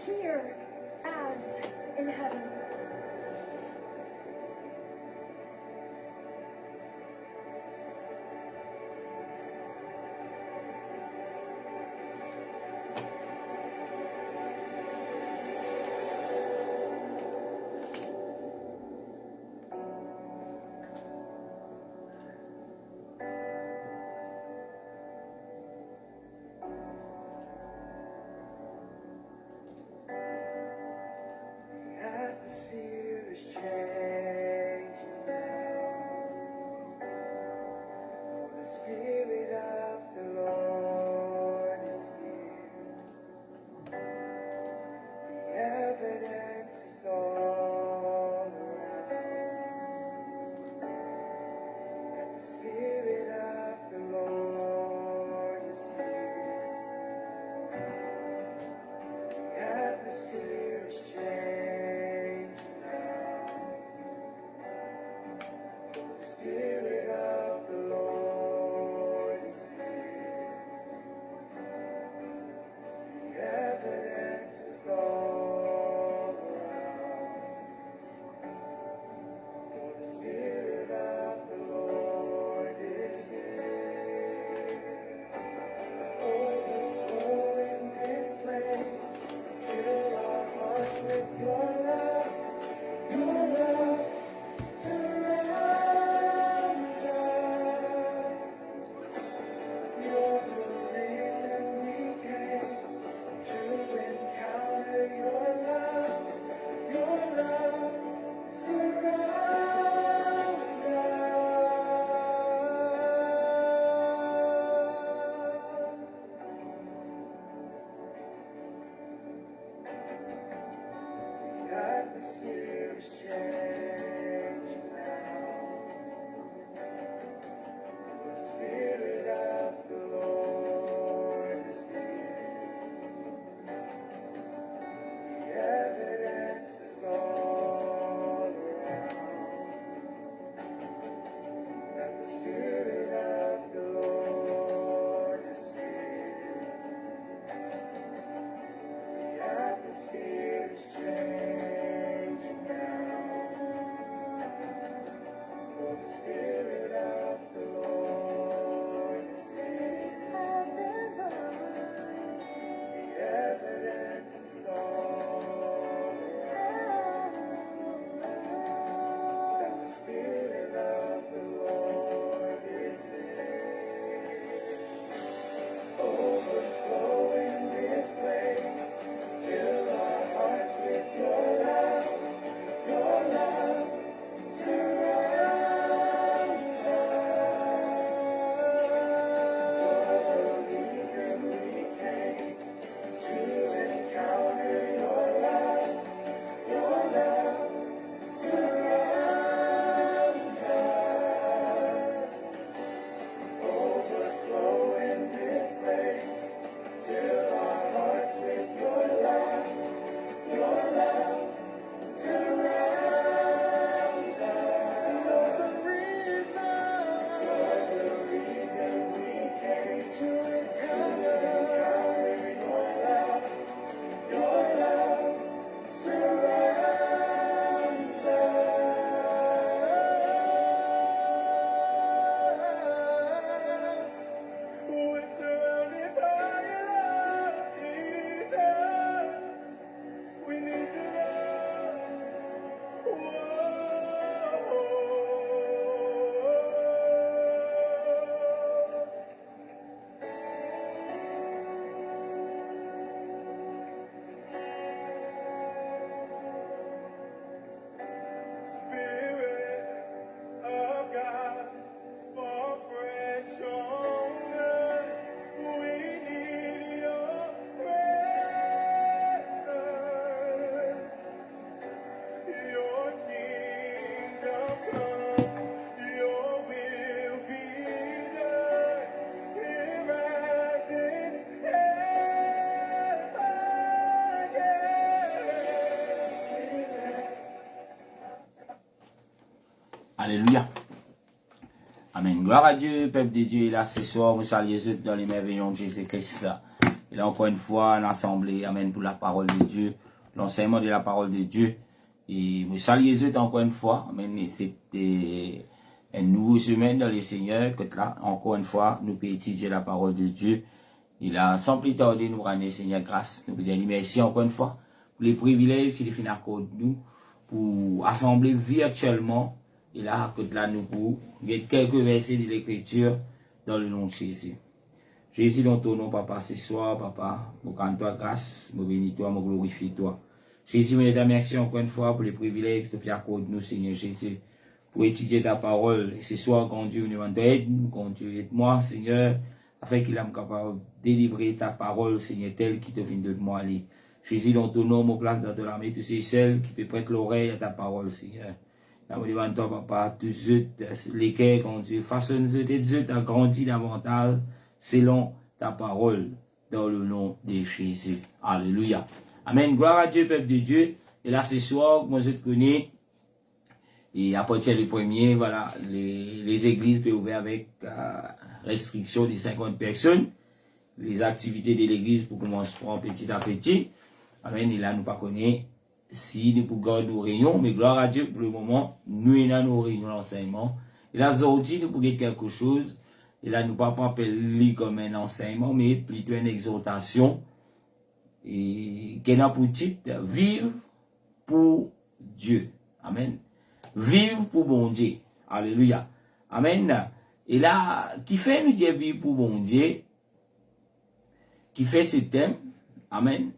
here as in heaven. Atmosphere is changing now, for the Spirit of the Lord is here. The evidence is all around that the Spirit of the Lord is here. The atmosphere is changing now, for the Spirit of the Lord is here. The evidence is all around, for the Spirit of the Lord is here. Overflow in this place. Fill our hearts with your love. Your love surrounds us. You're the reason we came to encounter your love. Your love surrounds us. The atmosphere is changing now, for the Spirit of the Lord is here. The evidence is all around that the Spirit of the Lord is here. The atmosphere is changing now, for the Spirit of the Lord is here. The evidence is all around that the Spirit of the Lord is here. Overflow in this place. Fill our hearts with your love. Your love surrounds us. You're the reason we came to encounter your love. Your love surrounds us. Overflow in this place. Fill our hearts with your love. Your love surrounds us. You're the reason we came to encounter your love. Your love surrounds us. We're surrounded by your love, Jesus. We need your love. Whoa. Spirit of God, fall fresh on us. We need your presence. Your kingdom come, your will be done, here as in heaven. Alléluia. Amen. Gloire à Dieu, peuple de Dieu. Là, ce soir, vous saluez dans les merveilleux de Jésus-Christ. Et là, encore une fois, l'Assemblée, amen, pour la parole de Dieu, l'enseignement de la parole de Dieu. Et me saluer eux encore une fois, amen, c'était une nouvelle semaine dans les Seigneurs, que là, encore une fois, nous pouvons étudier la parole de Dieu. Il a sans plus tarder nous rendre, Seigneur, grâce. Nous vous dire merci encore une fois pour les privilèges qu'il fait accorde nous pour assembler virtuellement. Et là, que là, nous pouvons mettre quelques versets de l'Écriture dans le nom de Jésus. Jésus, dans ton nom, papa, ce soir, papa, nous rends toi grâce, nous bénis toi, nous glorifie toi. Jésus, nous te remercie encore une fois pour les privilèges que tu accordes nous, Seigneur Jésus, pour étudier ta parole. Et ce soir, quand Dieu nous demande d'aide, quand Dieu aide-moi, Seigneur, afin qu'il soit capable de délivrer ta parole, Seigneur, telle qui te vient de moi aller. Jésus, dans ton nom, mon place dans ton armée, tous ces celles qui peuvent prêter l'oreille à ta parole, Seigneur. Nous demandons toi, papa, tous lesquels, quand Dieu façonne et Dieu t'a grandi davantage, selon ta parole, dans le nom de Jésus. Alléluia. Amen. Gloire à Dieu, peuple de Dieu. Et là, ce soir, moi, je te connais. Et à partir du premier, voilà, les églises peuvent ouvrir avec restriction de 50 personnes. Les activités de l'église pour commencer petit à petit. Amen. Et là, nous pas connaît si nous pouvons garder nos réunions. Mais gloire à Dieu, pour le moment, nous avons nos réunions d'enseignement. Et là, aujourd'hui, nous pouvons quelque chose. Et là, nous ne pouvons pas appeler comme un enseignement, mais plutôt une exhortation. Et qui a pour titre, vivre pour Dieu. Amen. Vivre pour bon Dieu. Alléluia. Amen. Et là, qui fait nous dire vivre pour bon Dieu, qui fait ce thème. Amen.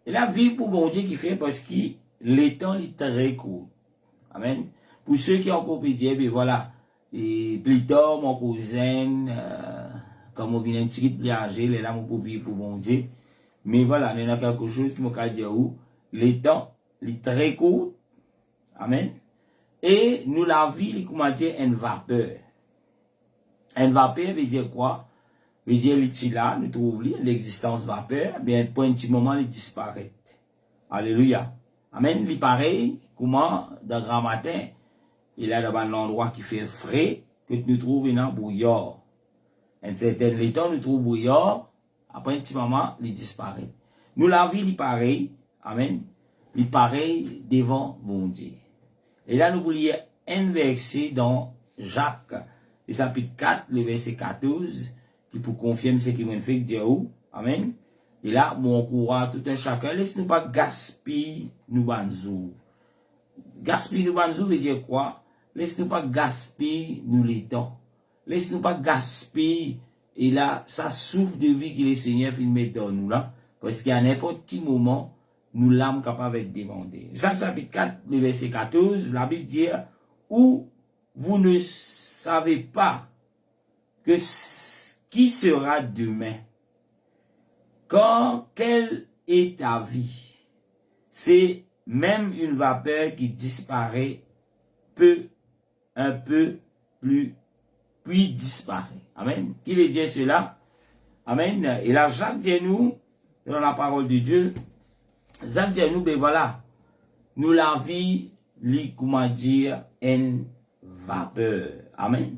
Et là, vivre pour bon Dieu qui fait parce que le temps est très court. Amen. Pour ceux qui ont compris Dieu, ben voilà. Et plus tard, mon cousin, comme on vient un petit peu plus âgé, il est là pour vivre pour bon Dieu. Mais voilà, il y a quelque chose qui m'a dit où le temps est très court. Amen. Et nous la vie, comment dire, une vapeur. Une vapeur veut dire quoi? Veut dire là, nous trouvons l'existence vapeur, bien pour un petit moment, il disparaît. Alléluia. Amen. Il pareil, comment, dans grand matin, il est dans un endroit qui fait frais, que nous trouvons dans brouillard. Un certain temps, nous trouvons brouillard, après un petit moment, il disparaît. Nous la vie, il pareil. Amen. Il pareil devant mon Dieu. Et là, nous voulons un verset dans Jacques, le chapitre 4, le verset 14, qui pour confirmer ce qui m'a fait Dieu. Amen. Et là, mon courage, tout un chacun, laisse-nous pas gaspiller nous banzou. Gaspiller nous banzou veut dire quoi? Laisse-nous pas gaspiller nous les temps. Laisse-nous pas gaspiller. Et là, ça souffle de vie que le Seigneur fait mettre dans nous là. Parce qu'à n'importe quel moment, nous l'âmes capables de demander. Jacques chapitre 4, le verset 14, la Bible dit, où vous ne savez pas que qui sera demain. Quand quelle est ta vie? C'est même une vapeur qui disparaît un peu plus, puis disparaît. Amen. Qui veut dire cela? Amen. Et là, Jacques dit nous, dans la parole de Dieu, Jacques dit nous, ben voilà, nous la vie, comment dire, une vapeur. Amen.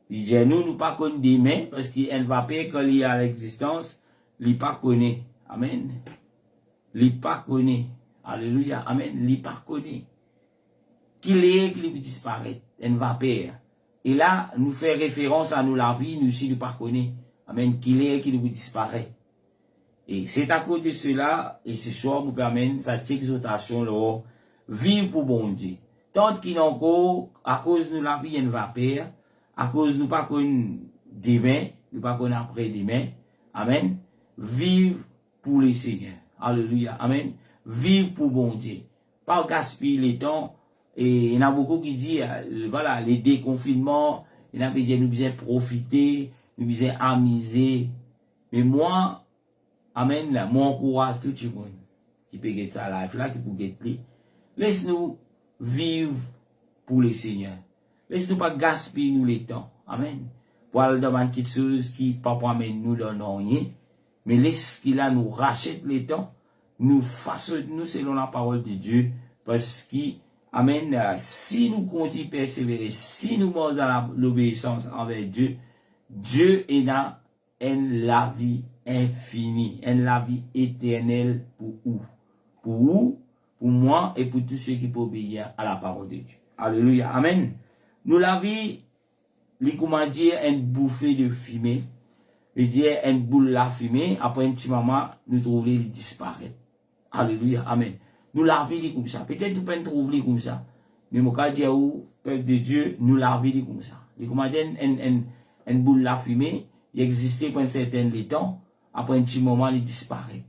Il dit nous pas connaît demain, parce qu'une vapeur, quand il y a l'existence, il pas connaît. Amen. Il pas connaît. Alléluia. Amen. Il pas connaît. Qu'il peut disparaître. Une vapeur. Et là, nous fait référence à nous la vie, nous aussi, nous pas connaît. Amen. Qu'il peut disparaître. Et c'est à cause de cela, et ce soir, nous permet cette exhortation là, vivre pour bon Dieu. Tant qu'il n'en encore, à cause de la vie, une vapeur, à cause de nous pas connaître demain, nous pas connaître après demain. Amen. Vivre pour le Seigneur. Alléluia. Amen. Vivre pour bon Dieu. Pas gaspiller les temps. Et il y en a beaucoup qui disent, voilà, les déconfinements, il y en a qui disent, nous besoin profiter, nous besoin amuser. Mais moi, amen, là, moi, encourage tout le monde qui peut gagner sa life là, qui peut gagner. Laisse-nous vivre pour le Seigneur. Laisse-nous pas gaspiller nous les temps. Amen. Pour aller dans quelque chose qui pas amène nous dans rien. Mais laisse qu'il a nous rachète les temps, nous façonne nous selon la parole de Dieu, parce que, amen, si nous continuons à persévérer, si nous marchons dans l'obéissance envers Dieu, Dieu est là la vie infinie, la vie éternelle pour où? Pour où? Pour moi et pour tous ceux qui peuvent obéir à la parole de Dieu. Alléluia. Amen. Nous la vie, comment dire, une bouffée de fumée. Il dit une boule la fumée, après un petit moment, nous trouvons il disparaît. Alléluia. Amen. Nous la vie comme ça. Peut-être nous pouvons trouver comme ça. Mais mon cas dit au peuple de Dieu, nous la vie comme ça. Comment dire, une boule la fumée, il existait pour un certain temps, après un petit moment, il disparaît.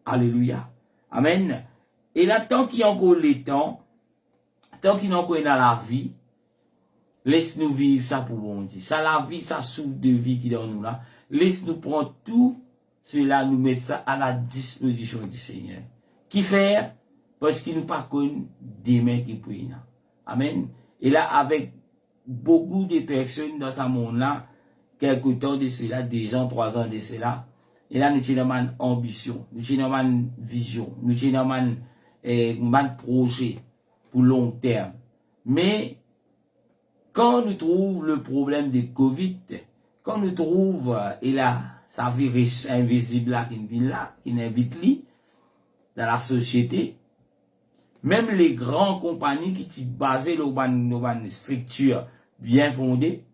Alléluia. Amen. Et là, tant qu'il y a encore le temps, tant qu'il y a encore dans la vie, laisse-nous vivre ça pour bon Dieu. Ça, la vie, ça souffle de vie qui est dans nous là. Laisse-nous prendre tout cela, nous mettre ça à la disposition du Seigneur. Qui fait? Parce qu'il nous pas connu des mains qui prient. Amen. Et là, avec beaucoup de personnes dans ce monde-là, quelques temps de cela, 2 ans, 3 ans de cela, et là, nous avons une ambition, nous avons une vision, nous avons un projet pour long terme. Mais, quand nous trouvons le problème de Covid, quand nous trouvons, et là, ça virus invisible là, qui invite lui, dans la société, même les grandes compagnies qui sont basées sur une structure bien fondée,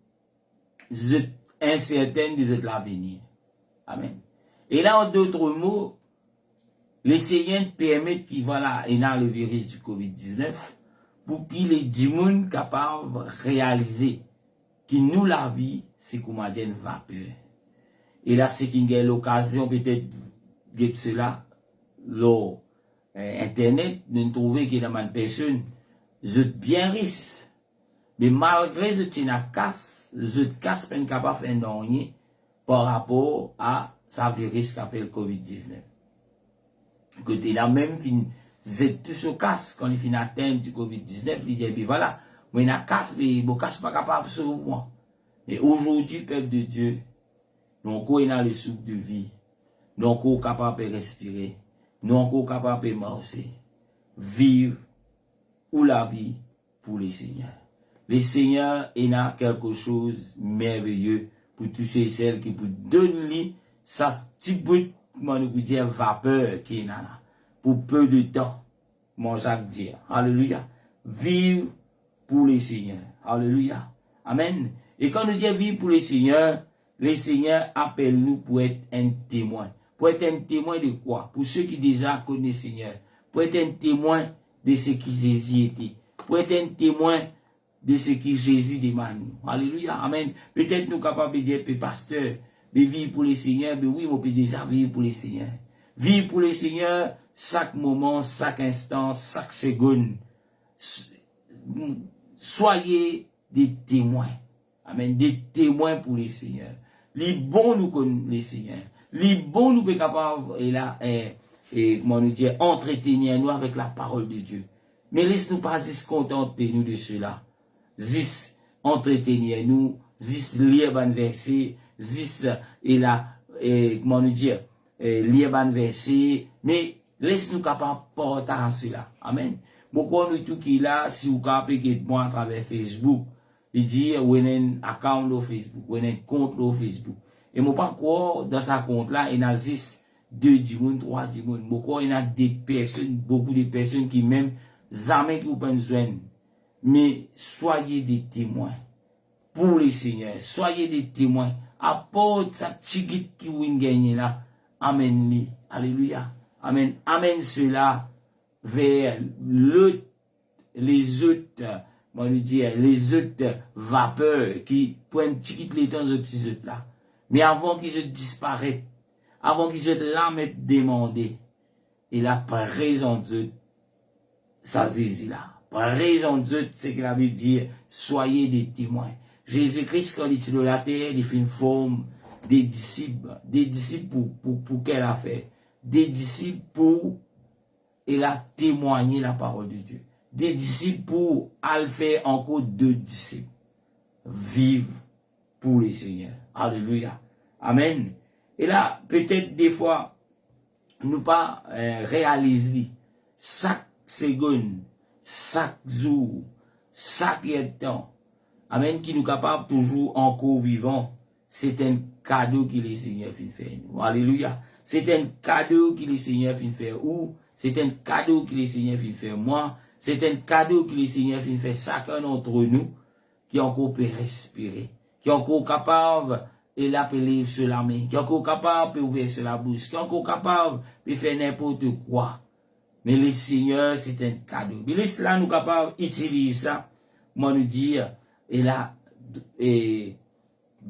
sont incertaines de l'avenir. Amen. Et là, en d'autres mots, les Seigneurs permettent qu'il voilà, et dans le virus du Covid-19, pour qu'il les 10 personnes capables de réaliser que nous, la vie, c'est comme une vapeur. Et là, c'est qu'il y a l'occasion peut-être de cela, Internet, de trouver qu'il y a une personne, je bien riche. Mais malgré ce que tu as casse, je casse pas capable de faire rien par rapport à sa virus qui s'appelle Covid-19. Côté là même, c'est tout ce casse quand il finit atteindre du Covid-19, il dit, voilà, moi, il a casse, mais mon casse pas capable de se revoir. Mais aujourd'hui, peuple de Dieu, nous encore dans le souffle de vie, nous encore capable de respirer, nous encore capable de marcher, vivre ou la vie pour les Seigneurs. Les Seigneurs, il y a quelque chose de merveilleux pour tous ceux et celles qui pour donner sa petite bout, comment nous dire, vapeur qui est là, pour peu de temps, mon Jacques dit. Alléluia. Vivre pour les Seigneurs. Alléluia. Amen. Et quand nous disons vivre pour les Seigneurs appellent nous pour être un témoin. Pour être un témoin de quoi? Pour ceux qui déjà connaissent le Seigneur. Pour être un témoin de ce qui Jésus était. Pour être un témoin de ce qui Jésus demande. Alléluia. Amen. Peut-être nous capables de dire, pasteur, de vivre pour les Seigneurs, mais oui, on peut déjà vivre pour les Seigneurs. Vivre pour les Seigneurs, chaque moment, chaque instant, chaque seconde. Soyez des témoins. Amen. Des témoins pour les Seigneurs. Les bons nous connaissent les Seigneurs. Les bons nous sommes capables, et là, comment nous dire, entretenir nous avec la parole de Dieu. Mais laisse-nous pas juste contenter nous de cela. Juste entretenir nous, juste lire un verset, juste, et là, comment nous dire, lire un verset, mais laisse-nous capables de porter à cela. Amen. Beaucoup nous tout qui là, si vous capez que moi à travers Facebook, il dit, vous avez un account au Facebook, vous avez un compte au Facebook. Et moi pas quoi, dans sa compte là, il y a 6, 2 personnes, 3 personnes. Beaucoup, il y a des personnes, beaucoup de personnes qui même, jamais qui vous prennent soin. Mais soyez des témoins pour les Seigneurs. Soyez des témoins. Apporte sa chiquite qui vous gagne là. Amen. Alléluia. Amen. Amen cela vers les autres, les autres vapeurs qui prennent chiquite les temps de ces autres là. Mais avant qu'ils se disparaissent, avant qu'ils se là mettent demandé, et la présence de ça Jésus là. Par raison de Dieu, c'est que la Bible dit, soyez des témoins. Jésus-Christ, quand il est sur la terre, il fait une forme des disciples pour quelle affaire? Des disciples pour, il a témoigné la parole de Dieu. Des disciples pour, aller faire encore 2 disciples. Vivre pour les Seigneurs. Alléluia. Amen. Et là, peut-être des fois, nous pas réaliser chaque seconde, chaque jour, chaque temps, amen, qui nous capable toujours encore vivant, c'est un cadeau que le Seigneur fait faire nous. Alléluia. C'est un cadeau que le Seigneur fait faire ou c'est un cadeau que le Seigneur fait faire moi. C'est un cadeau que le Seigneur fait faire chacun d'entre nous qui encore peut respirer, qui est encore capable et l'appeler sur la main, qui est encore capable de ouvrir sur la bouche, qui est encore capable de faire n'importe quoi. Mais le Seigneur, c'est un cadeau. Mais laisse-là nous capables d'utiliser ça, moi nous dire, et là, et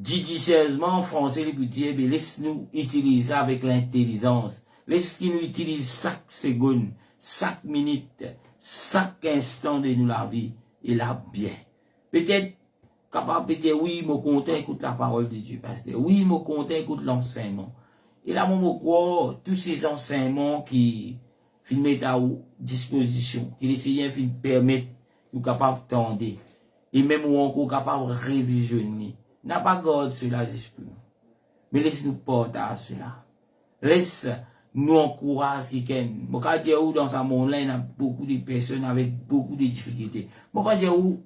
judicieusement en français, les dire, mais laisse-nous utiliser ça avec l'intelligence. Laisse-nous utiliser chaque seconde, chaque minute, chaque instant de nous la vie, et là bien. Peut-être capable de dire, oui, mon content écoute la parole de Dieu, pasteur. Oui, mon content écoute l'enseignement. Et là, mon croit, tous ces enseignements qui mettent à disposition, que les Seigneur permettent, nous capables d'entendre, et même ou encore capable de révisionner. N'a pas gardé cela jusqu'à nous. Mais laisse-nous porter à cela. Laisse nous encourager quelqu'un. Moi, quand je dis où dans ce monde-là, il y a beaucoup de personnes avec beaucoup de difficultés. Moi, quand je dis où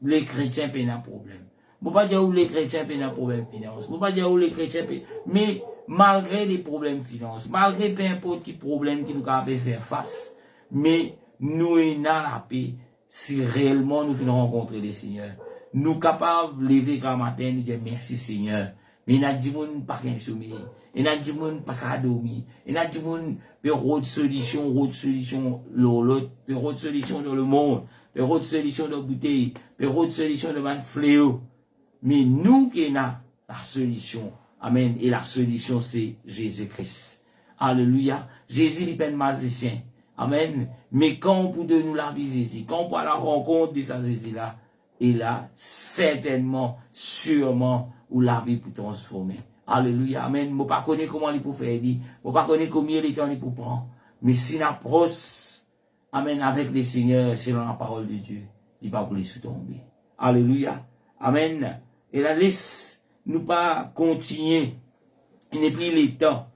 les chrétiens ont un problème. Moi, pas dire où les chrétiens ont un problème de finance. Moi, pas dire où les chrétiens mais malgré les problèmes de finance, malgré peu importe quel problème que nous avons faire face, mais nous avons la paix si réellement nous venons rencontrer le Seigneur. Nous sommes capables de lever quand matin et de dire merci Seigneur. Mais il y a des gens qui n'ont pas qu'un sommeil. Il y a des gens qui n'ont pas qu'à dormir. Il y a des gens qui ont des solutions, l'autre, des solutions dans le monde, des solutions dans la bouteille, des solutions dans le fléau. Mais nous qui avons la solution. Amen. Et la solution, c'est Jésus-Christ. Alléluia. Jésus n'est pas un magicien. Amen. Mais quand on peut nous la vie Jésus, quand on peut à la rencontre de sa Jésus-là, et là, certainement, sûrement, où la vie peut transformer. Alléluia. Amen. Je ne sais pas comment il peut faire. Je ne sais pas combien de temps il peut prendre. Mais si on approche, amen, avec le Seigneur, selon la parole de Dieu, il va pas plus tomber. Alléluia. Amen. Et là, laisse nous pas continuer. Il n'est plus le temps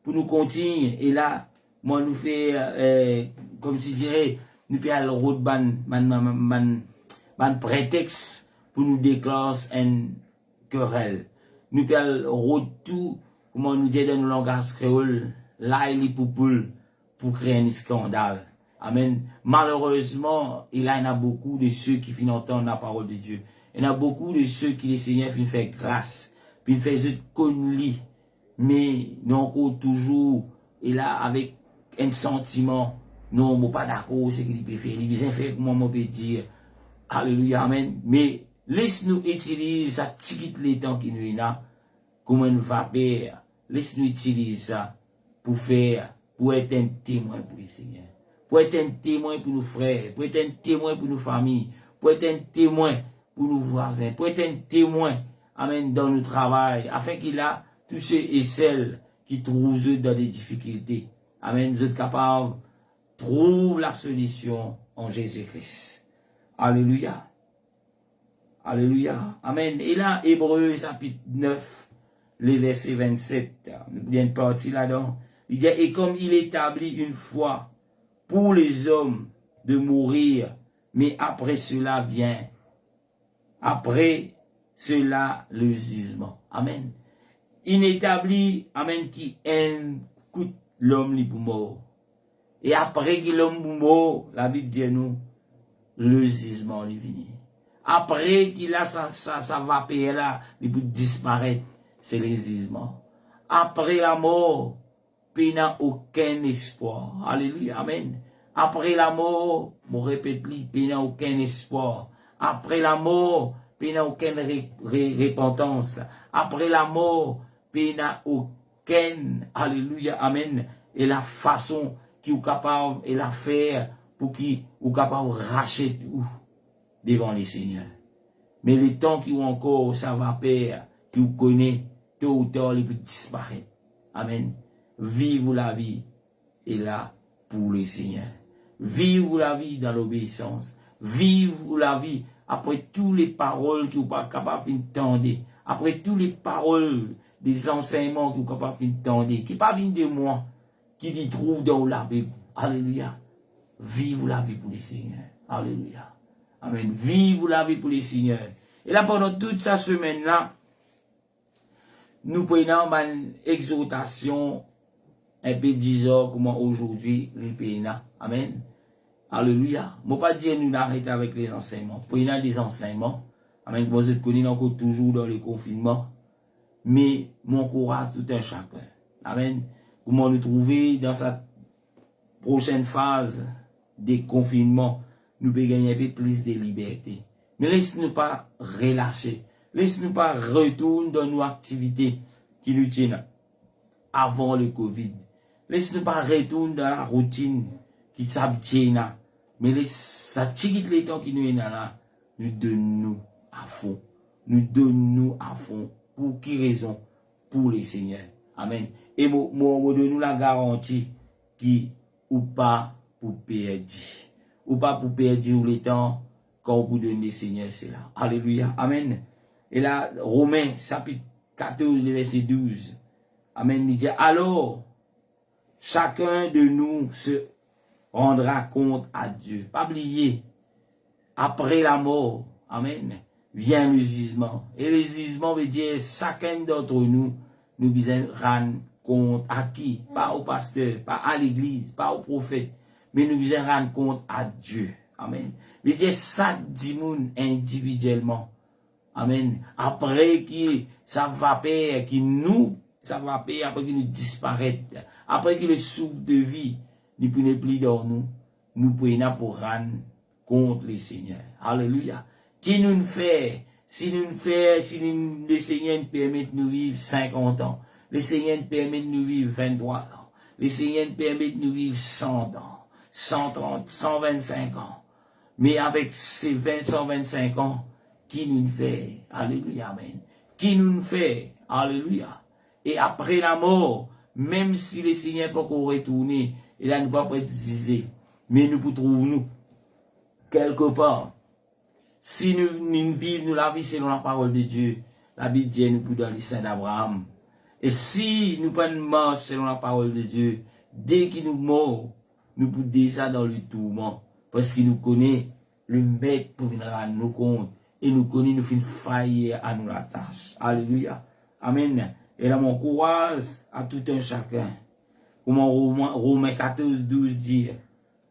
pour nous continuer. Et là, moi, nous fait, comme je dirais, nous fait le route un prétexte pour nous déclarer une querelle. Nous fait le route tout, comment nous dire dans le langage créole, là, il est pour créer un scandale. Amen. Malheureusement, il y en a beaucoup de ceux qui finissent entendre la parole de Dieu. Il y en a beaucoup de ceux qui les Seigneur finissent faire grâce, puis fait juste conneries, mais nous encore toujours, et là, avec un sentiment, non, je ne pas d'accord, c'est qu'il peut faire, il peut faire, comment on peut dire, alléluia, amen, mais laisse-nous utiliser ça, quitte les temps qui nous a, comme un vapeur, laisse-nous utiliser ça, pour être un témoin pour le Seigneur, pour être un témoin pour nos frères, pour être un témoin pour nos familles, pour être un témoin pour nos voisins, pour être un témoin, amen, dans notre travail, afin qu'il a tous ceux et celles qui trouvent dans des difficultés. Amen, vous êtes capables, trouve la solution en Jésus-Christ. Alléluia. Alléluia. Amen. Et là, Hébreux chapitre 9, les versets 27, nous viens de partir là-dedans. Il dit, et comme il établit une fois pour les hommes de mourir, mais après cela vient, après cela le jugement. Amen. Il établit, amen, qui écoute l'homme pour mort. Et après que l'homme est mort, la Bible dit nous, le jugement est venu. Après qu'il a sa vapeur là, il peut disparaître, c'est le jugement. Après la mort, il n'y a aucun espoir. Alléluia, amen. Après la mort, je répète, il n'y a aucun espoir. Après la mort, il n'y a aucune repentance. Après la mort, il n'y a aucune, alléluia, amen, et la façon qui est capable et la faire pour qui est capable de racheter tout devant les seigneurs. Mais les temps qui ont encore, ça va perdre, qui vous connaît, tôt ou tard, il peut disparaître. Amen. Vivez la vie et là pour le Seigneur. Vivez la vie dans l'obéissance. Vivez la vie après toutes les paroles que vous n'êtes pas capable d'entendre. Après toutes les paroles des enseignements que vous n'êtes pas capable d'entendre. Qui ne pas de moi, qui les trouve dans la Bible. Alléluia. Vivez la vie pour le Seigneur. Alléluia. Amen. Vivez la vie pour le Seigneur. Et là, pendant toute cette semaine-là, nous prenons une exhortation un peu disant comment aujourd'hui les pays. Amen. Alléluia. Je ne pas dire nous arrêter avec les enseignements. Prenons des enseignements. Amen. Vous êtes connus encore toujours dans le confinement. Mais mon courage tout un chacun. Amen. Comment nous trouver dans cette prochaine phase de confinement, nous pouvons gagner un peu plus de liberté. Mais laisse-nous pas relâcher. Laisse-nous pas retourner dans nos activités qui nous tiennent avant le Covid. Laisse-nous pas retourner dans la routine qui s'abtient. Mais laisse les temps qui nous est là, nous donnons à fond. Nous donnons à fond. Pour qui raison? Pour les seigneurs. Amen. Et moi, donne-nous la garantie qui ou pas pour perdre. Ou pas pour perdre le temps quand vous donnez les seigneurs cela. Alléluia. Amen. Et là, Romains, chapitre 14, verset 12. Amen. Il dit, alors, chacun de nous se rendra compte à Dieu. Pas oublier, après la mort, amen, vient le jugement. Et le jugement veut dire, chacun d'entre nous, nous devons rendre compte à qui? Pas au pasteur, pas à l'église, pas au prophète, mais nous devons rendre compte à Dieu. Amen. Veut dire, chaque dimoun individuellement. Amen. Après qui, ça va payer, qui nous, ça va payer, après qu'il nous disparaît, après que le souffle de vie, ne peut plus dans nous, nous prenons pour rendre compte les seigneurs. Alléluia. Qui nous fait, si le Seigneur nous permet de nous vivre 50 ans, le Seigneur nous permet de nous vivre 23 ans, le Seigneur nous permet de nous vivre 100 ans, 130, 125 ans. Mais avec ces 125 ans, qui nous fait, alléluia, amen, qui nous fait, alléluia. Et après la mort, même si le Seigneur peut encore retourner, et là nous ne pouvons pas préciser, mais nous trouvons nous quelque part. Si nous vivons la vie selon la parole de Dieu, la Bible dit nous pour dans les saints d'Abraham. Et si nous prenons mort selon la parole de Dieu, dès qu'il nous mort, nous pouvons déjà dans le tourment, parce qu'il nous connaît le maître pour venir rendre nous compte, et nous connaît nous fait faillir à nous la tâche. Alléluia. Amen. Et là, mon courage à tout un chacun. Comme Romains 14, 12 dit,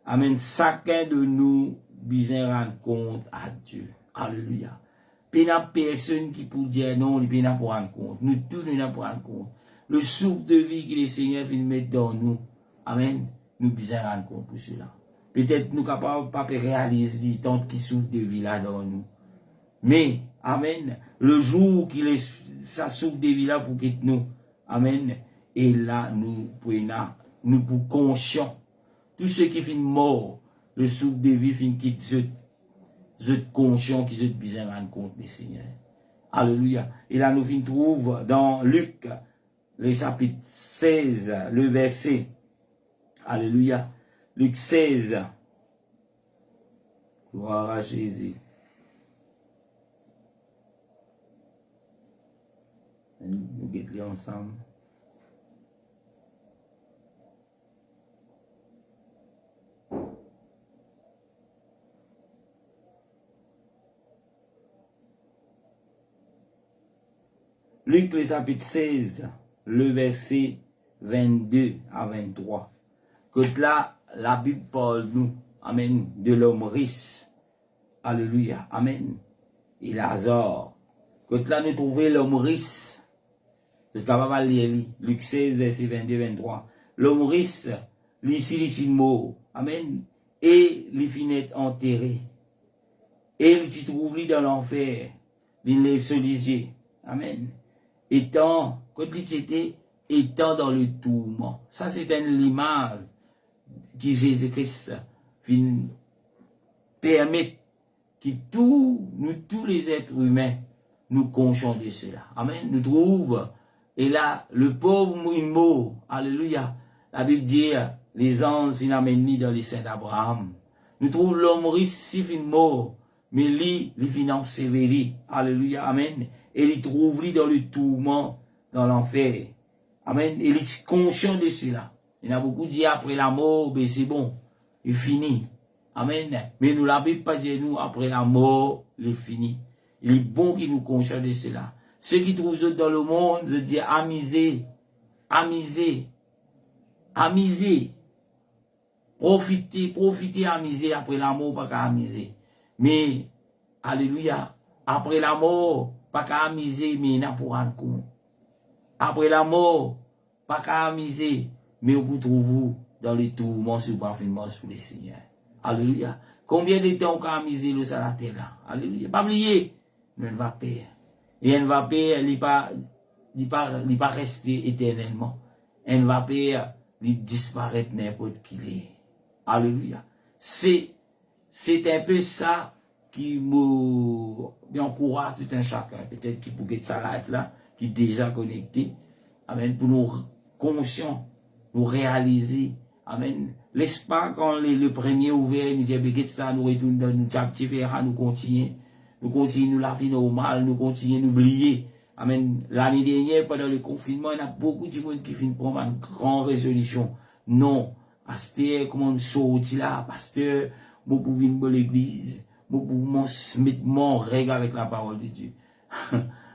amen, chacun de nous besoin rendre compte à Dieu. Alléluia. Il n'y a personne qui peut dire non, il n'y a pas pour rendre compte. Nous tous, nous n'avons pas rendre compte. Le souffle de vie que le Seigneur vient mettre dans nous, amen, nous besoin rendre compte pour cela. Peut-être nous ne sommes pas réaliser les temps qui souffle de vie là dans nous. Mais, amen, le jour qu'il est, ça souffle de vie là pour quitter nous, amen, et là, nous pour conscients. Tous ceux qui finissent morts, le souffle de vie finit quitte ceux conscients qui se besoin de rendre compte des Seigneurs. Alléluia. Et là, nous trouvons dans Luc, le chapitre 16, le verset. Alléluia. Luc 16. Gloire à Jésus. Nous guettons ensemble. Luc, le chapitre 16, le verset 22 à 23. Que là, la Bible parle nous, amen, de l'homme riche. Alléluia, amen. Et Lazare. Que là, nous trouvons l'homme riche. C'est capable de lire, Luc 16, verset 22, 23. L'homme riche, ici, il est mort. Amen. Et il finit enterré. Et il se trouve dans l'enfer. Il lève sur les yeux. Amen. Étant, quand il était, étant dans le tourment. Ça, c'est une image qui Jésus-Christ permet que tous les êtres humains, nous conscients de cela. Amen. Nous trouvons, et là, le pauvre mort, alléluia. La Bible dit, les anges viennent amener dans les saints d'Abraham. Nous trouvons l'homme riche, si fin mort, mais lui, il vient ensevelir. Alléluia, amen. Et il trouve lui dans le tourment, dans l'enfer. Amen. Et il est conscient de cela. Il y a beaucoup dit après la mort, ben c'est bon, il finit. Amen. Mais nous la Bible pas dit nous après la mort, il finit. Il est bon qu'il nous conscient de cela. Ceux qui trouvent autres dans le monde, je dis amuser, amuser, amuser. Profiter, amuser après la mort, pas qu'à amuser. Mais, alléluia, après la mort, pas qu'à amuser, mais n'a pour un coup. Après la mort, pas qu'à amuser, mais vous trouvez dans les tourments sur parfaitement sous les seigneurs. Alléluia. Combien de temps on a amusé le salaté là? Alléluia. Pas oublier, mais elle va payer. Et elle va payer, elle n'est pas rester éternellement. Elle va payer, elle disparaître n'importe qui est. Alléluia. C'est un peu ça qui m'encourage tout un chacun. Peut-être qui peut être sa life là, qui est déjà connecté. Amen. Pour nous conscients, nous réaliser. Amen. Laisse pas quand le premier ouvert, nous dit, ça, nous retourne dans nous vers nous continuer. Nous continuons la vie normale, nous continuons d'oublier. Amen. L'année dernière, pendant le confinement, il y a beaucoup de monde qui finissent prendre une grande résolution. Non. Pasteur, comment nous sortir là, pasteur, moi pour venir dans l'église, moi pour mettre mon règle avec la parole de Dieu.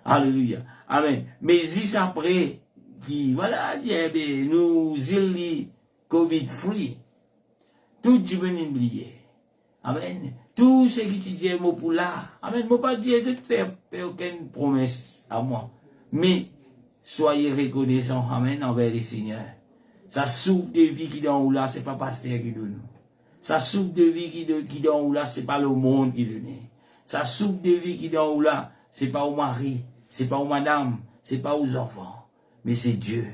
Alléluia. Amen. Mais si après, qui, voilà, nous, îles Covid-free, tout Dieu veut oublier. Amen. Tout ce qui dit moi pour là. Amen. Moi pas dire de faire aucune promesse à moi. Mais, soyez reconnaissants, amen, envers les seigneurs. Ça souffle de vie qui donne ou là, c'est pas pasteur qui donne. Ça souffle de vie qui donne ou là, c'est pas le monde qui donne. Ça souffle de vie qui donne ou là, c'est pas au mari, c'est pas aux madame, c'est pas aux enfants, mais c'est Dieu.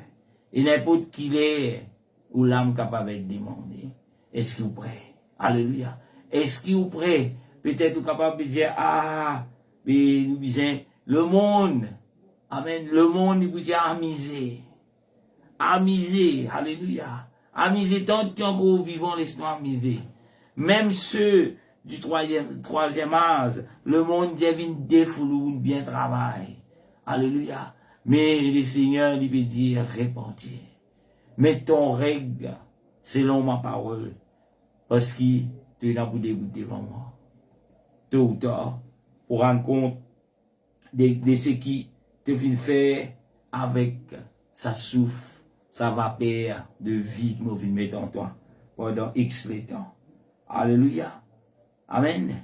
Et n'importe qui l'est, ou l'âme capable de demander. Est-ce qu'il est prêt? Alléluia. Est-ce qu'il est prêt? Peut-être capable de dire, ah, mais nous disons, le monde, amen, le monde, il peut dire amuser. Amuser, alléluia. Amuser tant qui encore vivants, laisse-nous amuser. Même ceux du troisième âge, le monde devine défoulou, bien travail. Alléluia. Mais le Seigneur, il veut dire, répandez. Mets ton règle selon ma parole. Parce qu'il te n'a pas dégoûté devant moi. Tôt ou tard, pour rendre compte de ce qui te vient faire avec sa souffle. Ça va perdre de vie qui me vient mettre en toi pendant X le temps. Alléluia. Amen.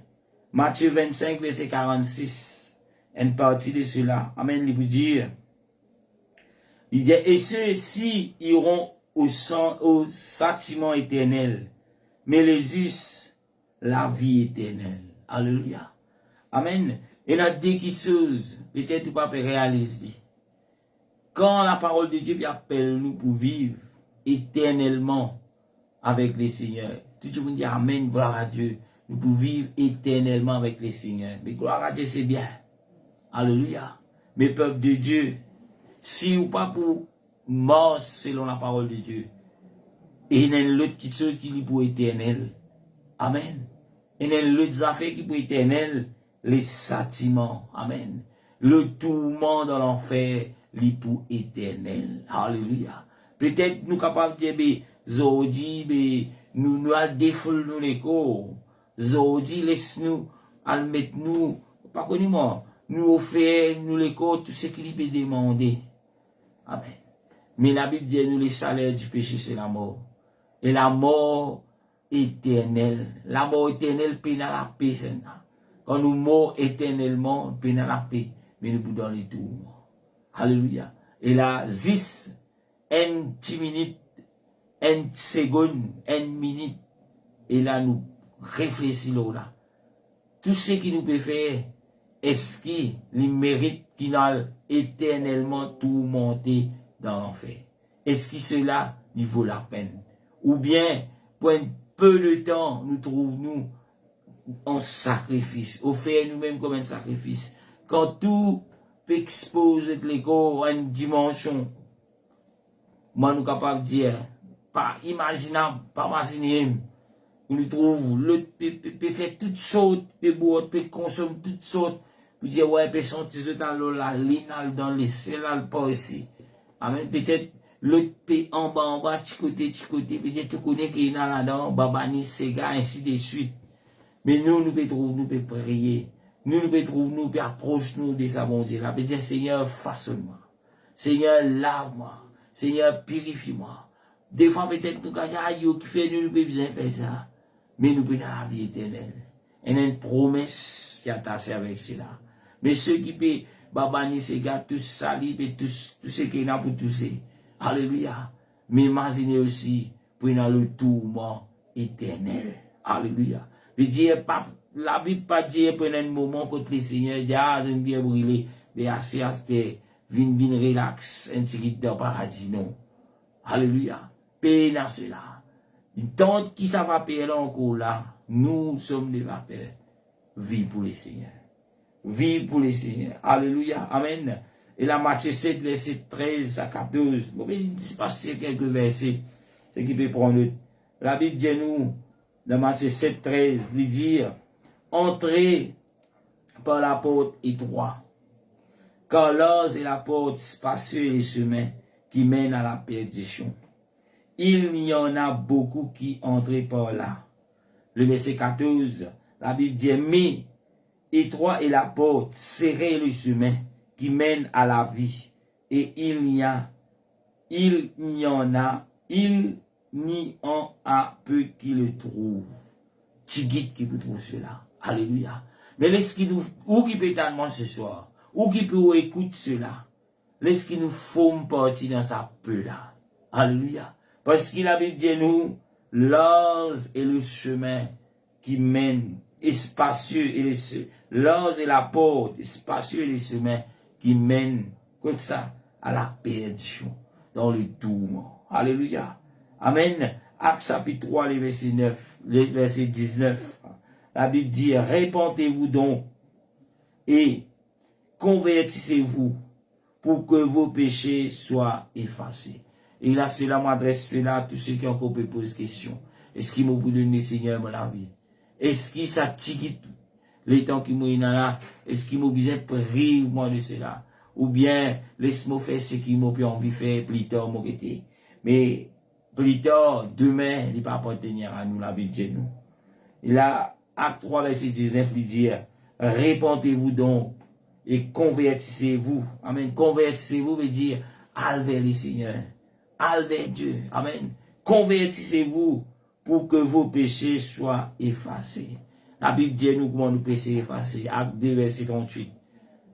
Matthieu 25, verset 46. Une partie de cela. Amen. Il vous dit, et ceux-ci iront au châtiment éternel, mais les us, la vie éternelle. Alléluia. Amen. Et la deux choses, peut-être tu pas réaliser. Quand la parole de Dieu appelle nous pour vivre éternellement avec les seigneurs, tout le monde dit Amen, gloire à Dieu. Nous pouvons vivre éternellement avec les seigneurs. Mais gloire à Dieu, c'est bien. Alléluia. Mais peuple de Dieu, si ou pas pour mort selon la parole de Dieu, et il y a l'autre chose qui est pour éternel. Amen. Et il y a l'autre affaire qui est pour éternel, les châtiments. Amen. Le tourment dans l'enfer, li pour éternel. Alléluia. Peut-être nous capables de dire, Zodi, nous allons défouler nous les corps. Zodi, laisse-nous, al mettre nous, pas connu moi, nous offrir, nous les corps, tout ce qu'il peut demander. Amen. Mais la Bible dit, nous, les salaires du péché, c'est la mort. Et la mort éternelle. La mort éternelle, peine à la paix, c'est ça. Quand nous mourons éternellement, peine à la paix. Mais nous dans les tours. Alléluia. Et là, 10, 10 minutes, 1 seconde, 1 minute. Et là, nous réfléchissons là. Tout ce qui nous peut faire, est-ce qu'il mérite qu'il a éternellement tourmenté dans l'enfer? Est-ce que cela, il vaut la peine? Ou bien, pour un peu de temps, nous trouvons-nous en sacrifice, offert nous-mêmes comme un sacrifice. Quand tout peut exposer les corps à une dimension, moi nous capables de dire, pas imaginable, pas imaginable, nous trouvons, l'autre peut faire toutes sortes, peut boire, peut consommer toutes sortes, pour dire, ouais, peut sentir dans l'eau, la ligne, dans les cellules, pas aussi. Amen, peut-être, l'autre peut en bas, petit côté, peut-être tu connais qu'il y en a là-dedans, babani, sega, ainsi de suite. Mais nous pouvons trouver, nous pouvons prier. nous nous retrouvons, nous, puis approche-nous de ça, mon Dieu, là, puis dire, Seigneur, façonne-moi. Seigneur, lave-moi. Seigneur, purifie-moi. Des fois, peut-être, nous, qui fait, nous, nous, besoin de faire ça. Mais nous, dans la vie éternelle. Et une promesse qui est attachée avec cela. Mais ceux qui peuvent, babani, ces gars, tous salis, et tous ceux qui sont pour tous. Alléluia. Mais imaginez aussi, pour le tourment éternel. Alléluia. Je dis, la Bible pas dire pour un moment contre le Seigneur, dit, ah, j'aime bien brûler, mais assez, vin relax, un petit dans le paradis, non. Alléluia. Paix dans cela. Tant qui ça va payer encore là, nous sommes des vapeurs. Vie pour les Seigneurs. Vie pour les Seigneurs. Alléluia. Amen. Et la Matthieu 7, verset 13 à 14. Bon, mais il dit passer quelques versets. Ce qui peut prendre. La Bible dit nous, dans Matthieu 7, 13, il dit, entrez par la porte étroite. Car l'os est la porte spacieuse et les chemins qui mènent à la perdition. Il y en a beaucoup qui entrent par là. Le verset 14, la Bible dit, mais étroit est la porte, serré le chemin qui mène à la vie. Et il n'y en a peu qui le trouvent. Tu guides qui peut trouver cela. Alléluia. Mais laisse qui nous, ou qui peut tellement ce soir, ou qui peut écouter cela, laisse qui nous forme partie dans sa peu là. Alléluia. Parce qu'il a dit nous, l'os est le chemin qui mène, spacieux et l'os est la porte, spacieux et le chemin qui mène, comme ça, à la perdition, dans le tourment. Alléluia. Amen. Acte chapitre 3, les versets 9, les versets 19. La Bible dit, répentez-vous donc et convertissez-vous pour que vos péchés soient effacés. Et là, cela m'adresse cela à tous ceux qui ont encore posé question. Est-ce qu'il m'a donné, Seigneur, mon avis? Est-ce qu'il s'attique les temps qui m'ont là? Est-ce qu'il m'a besoin de prier moi de cela? Ou bien, laisse-moi faire ce qu'il m'a envie de faire plus tard, mon été. Mais, plus tard, demain, il ne va pas appartenir à nous, la Bible de nous. Et là, Acte 3, verset 19, il dit, répentez-vous donc et convertissez-vous. Amen. Convertissez-vous veut dire, allez vers le Seigneur. Allez vers Dieu. Amen. Convertissez-vous pour que vos péchés soient effacés. La Bible dit nous comment nous péchés effacés. Acte 2, verset 38.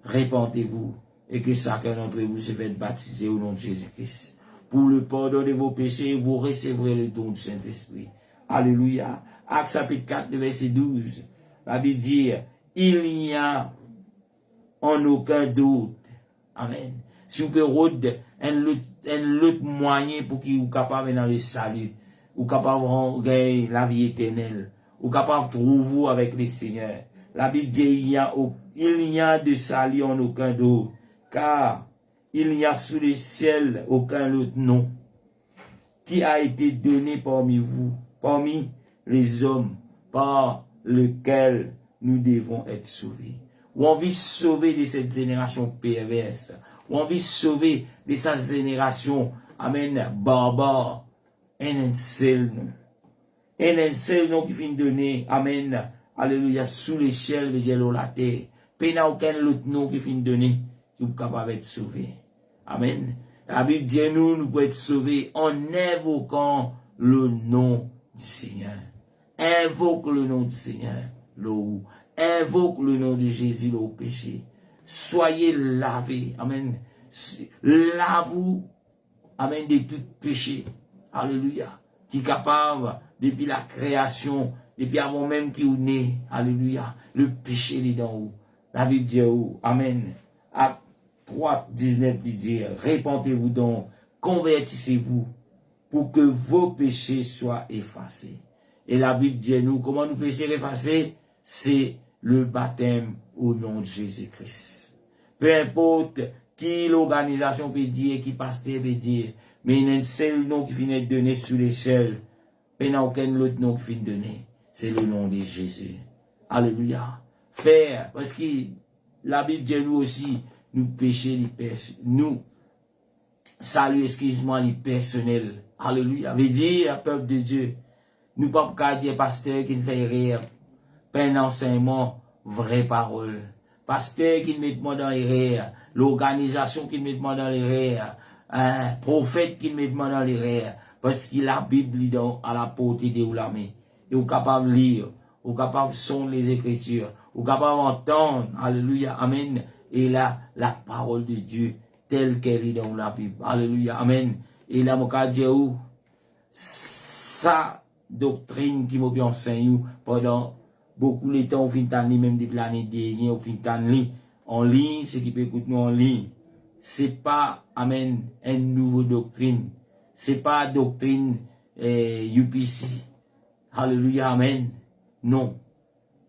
Répentez-vous et que chacun d'entre vous se fasse baptiser au nom de Jésus-Christ. Pour le pardon de vos péchés, vous recevrez le don du Saint-Esprit. Alléluia. Acte chapitre 4, verset 12. La Bible dit, il n'y a en aucun doute. Amen. Si vous pouvez un autre moyen pour qu'il soit capable dans le salut, ou capable de gagner la vie éternelle, ou capable de trouver avec le Seigneur. La Bible dit, il n'y a de salut en aucun doute, car il n'y a sous le ciel aucun autre nom qui a été donné parmi vous, parmi les hommes, par lequel nous devons être sauvés. Ou envie de sauver de cette génération perverse, ou envie de sauver de cette génération, amen, barbare, un seul nom. Un seul nom qui vient donner, amen, alléluia, sous l'échelle de la terre. Il n'y a aucun autre nom qui vient donner, qui est capable d'être sauvé. Amen. La Bible dit nous pouvons être sauvés en invoquant le nom du Seigneur. Invoque le nom du Seigneur, l'eau. Invoque le nom de Jésus, le péché. Soyez lavés. Amen. Lave-vous. Amen. De tout péché. Alléluia. Qui est capable, depuis la création, depuis avant même qu'il est né. Alléluia. Le péché est dans vous. La Bible dit amen. Acte 3, 19 dit, répentez-vous donc, convertissez-vous pour que vos péchés soient effacés. Et la Bible dit nous, comment nous péchés effacés? C'est le baptême au nom de Jésus-Christ. Peu importe qui l'organisation peut dire, qui pasteur peut dire, mais il y a un seul nom qui vient de donner sous l'échelle. Il n'y a aucun autre nom qui vient de donner. C'est le nom de Jésus. Alléluia. Faire, parce que la Bible dit nous aussi, nous péchés, nous, salut, excuse-moi, les personnels. Alléluia. Veut dire, peuple de Dieu, nous ne pouvons pas dire pasteur qui ne fait rire, pas un enseignement, vraie parole. Pasteur qui met moi dans l'erreur, l'organisation qui met moi dans l'erreur, prophète qui met moi dans l'erreur, parce que la Bible est à la portée de la main. Et vous capable de lire, vous capable de sonner les Écritures, vous capable d'entendre, alléluia, amen, et là, la parole de Dieu, telle qu'elle est dans la Bible, alléluia, amen. Et là, mon cas, Dieu, sa doctrine qui m'a bien enseigné pendant beaucoup de temps, au fin de même des l'année dernière, au fin de en ligne, ce qui peut écouter nous en ligne, c'est pas, amen, une nouvelle doctrine. C'est pas doctrine UPC. Alléluia, amen. Non.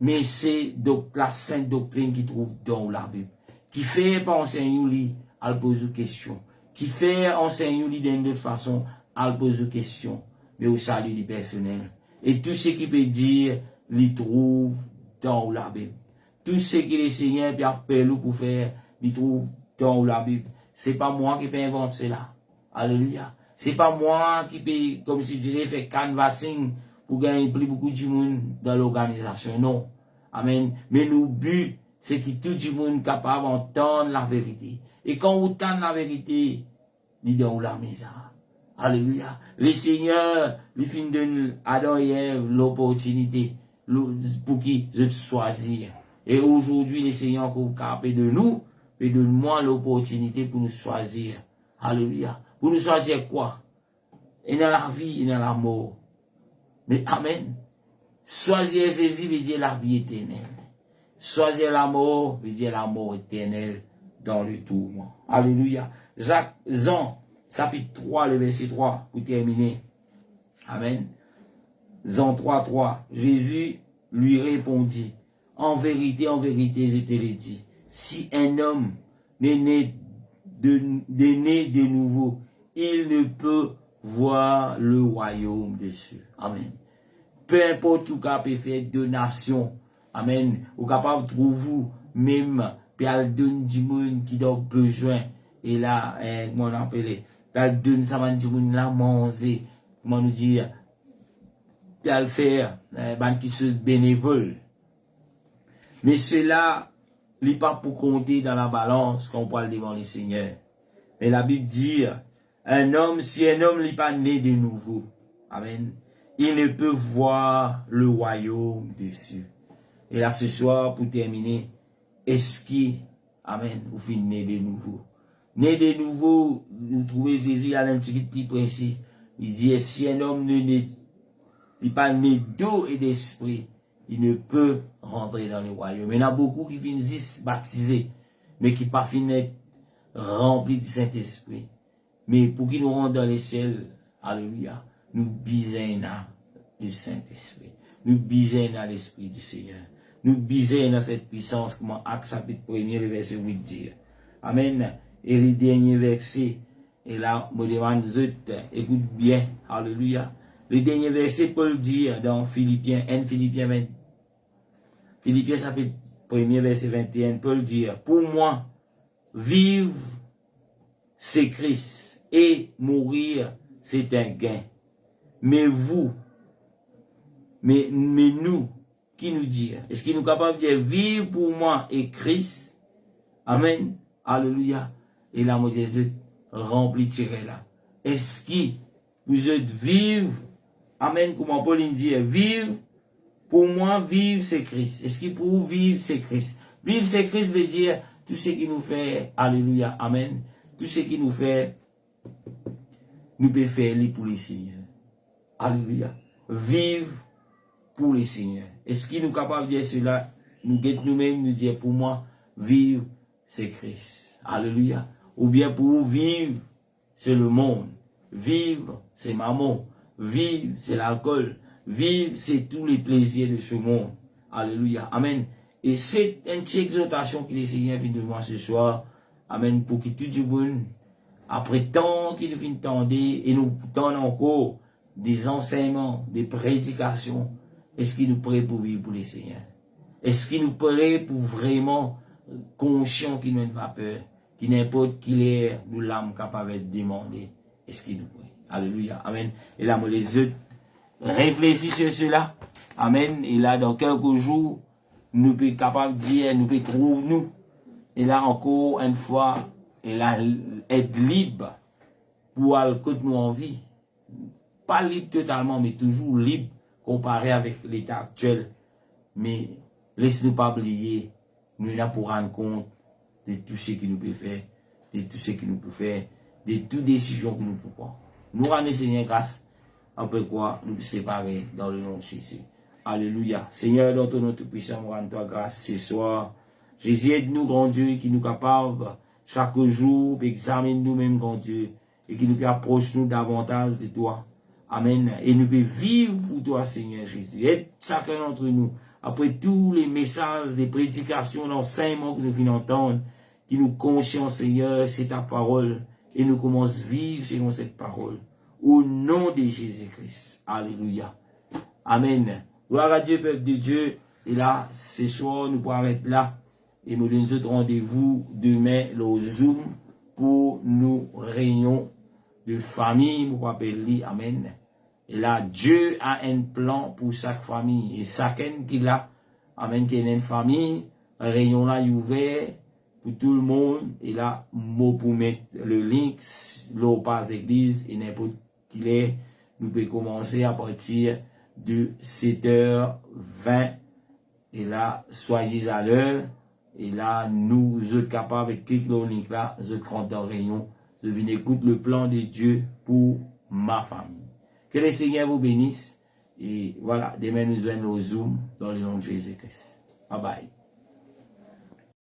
Mais c'est la sainte doctrine qui trouve dans la Bible. Qui fait pas enseigner à poser des questions. Qui fait enseigner d'une autre façon à poser des questions. Mais au salut du personnel. Et tout ce qui peut dire, il trouve dans la Bible. Tout ce que les seigneurs puis appellent pour faire, il trouve dans la Bible. C'est pas moi qui peux inventer cela. Alléluia. C'est pas moi qui peux, comme si je dirais, faire canvassing pour gagner plus beaucoup de monde dans l'organisation. Non. Amen. Mais le but, c'est que tout le monde est capable d'entendre la vérité. Et quand vous entendez la vérité, il donne la maison. Alléluia. Les seigneurs, les filles de Adam et Ève, l'opportunité pour qui je choisir. Et aujourd'hui, les seigneurs qui sont capables de nous, et de moi l'opportunité pour nous choisir. Alléluia. Pour nous choisir quoi? Et dans la vie et dans la mort. Mais amen. Choisir Jésus veut dire la vie éternelle. Choisir la mort veut dire la mort éternelle dans le tourment. Alléluia. Jean, chapitre 3, le verset 3, pour terminer. Amen. Jean 3, 3. Jésus lui répondit, en vérité, je te le dis, si un homme n'est né de nouveau, il ne peut voir le royaume de Dieu. Amen. Peu importe tout cas peut faire donation. Amen. Ou capable de trouver même puis elle donne du monde qui a besoin. Et là, comment on appelle, elle donne ça man du monde là manger, comment nous dire, puis elle faire qui se bénévole. Mais cela n'est pas pour compter dans la balance quand on parle devant les seigneurs. Mais la Bible dit, si un homme n'est pas né de nouveau, amen, il ne peut voir le royaume de Dieu. Et là, ce soir, pour terminer, est-ce qu'il, amen, vous finissez né de nouveau? Né de nouveau, vous trouvez Jésus à l'intimité plus précis. Il dit, si un homme n'est pas né d'eau et d'esprit, il ne peut rentrer dans le royaume. Il y en a beaucoup qui finissent baptisés, mais qui ne pas finissent remplis du Saint-Esprit. Mais pour qu'ils nous rentrent dans les ciels, alléluia, nous bisons du Saint-Esprit. Nous bisons dans l'Esprit du Seigneur. Nous bisons dans cette puissance, comme Actes chapitre 1er, le verset 8 dit. Amen. Et le dernier verset, et là, je demande aux autres, écoute bien, alléluia. Le dernier verset, Paul dit dans Philippiens chapitre 1er, verset 21, Paul dit, pour moi, vivre, c'est Christ, et mourir, c'est un gain. Mais vous, mais nous, qui nous dit, est-ce qu'il nous est capable de dire, vivre pour moi et Christ? Amen. Alléluia. Et là, mon Jésus, rempli tiré là. Est-ce que vous êtes vivre? Amen. Comment Paul dit, vivre, pour moi, vivre, c'est Christ. Est-ce que pour vous, vivre, c'est Christ? Vivre, c'est Christ veut dire tout ce qui nous fait, alléluia, amen. Tout ce qui nous fait, nous pouvons faire pour les seigneurs. Alléluia. Vivre pour les seigneurs. Est-ce qu'il nous est capable de dire cela? Nous-mêmes, nous dire pour moi, vivre, c'est Christ. Alléluia. Ou bien pour vous, vivre, c'est le monde. Vivre, c'est maman. Vivre, c'est l'alcool. Vivre, c'est tous les plaisirs de ce monde. Alléluia. Amen. Et c'est une exhortation que les seigneurs viennent de moi ce soir. Amen. Pour que tout le monde, après tant qu'il nous viennent tendre, et nous tendent encore des enseignements, des prédications, est-ce qu'il nous prêt pour vivre pour les seigneurs? Est-ce qu'il nous prêt pour vraiment conscient qu'il n'a pas peur, qu'il n'importe qui est, nous l'âme capable de demander? Est-ce qu'il nous prêt? Alléluia. Amen. Et là, moi, les autres, réfléchissez sur cela. Amen. Et là, dans quelques jours, nous peut capable de dire, nous peut trouver nous. Et là encore une fois, et là être libre pour aller côté nous en vie. Pas libre totalement, mais toujours libre comparé avec l'état actuel. Mais laisse-nous pas oublier, nous là pour rendre compte de tout ce que nous pouvons faire, de tout ce que nous pouvons faire, de toutes les décisions que nous pouvons prendre. Nous rendons Seigneur grâce, après quoi nous séparer dans le nom de Jésus. Alléluia. Seigneur, dans ton nom tout-puissant, nous rendons toi grâce ce soir. Jésus, aide-nous, grand Dieu, qui nous capable chaque jour d'examiner nous-mêmes, grand Dieu, et qui nous approche nous davantage de toi. Amen. Et nous pouvons vivre pour toi, Seigneur Jésus. Aide chacun d'entre nous, après tous les messages, les prédications, l'enseignement que nous venons d'entendre, qui nous conscience, Seigneur, c'est ta parole, et nous commençons à vivre selon cette parole. Au nom de Jésus-Christ. Alléluia. Amen. Gloire à Dieu, peuple de Dieu. Et là, ce soir, nous pourrons être là. Et nous donnons notre rendez-vous demain, le Zoom, pour nos réunions de famille, nous rappelons, amen. Et là, Dieu a un plan pour chaque famille. Et chacun qui l'a, amen, qui a une famille, réunion là est ouvert pour tout le monde. Et là, moi pour mettre le link, l'eau pas église, et n'importe qui est, nous pouvons commencer à partir de 7h20. Et là, soyez à l'heure. Et là, nous êtes capables, avec clic le link là, je compte en réunion. Je viens écouter le plan de Dieu pour ma famille. Que le Seigneur vous bénisse. Et voilà, demain nous allons au Zoom dans le nom de Jésus-Christ. Bye bye.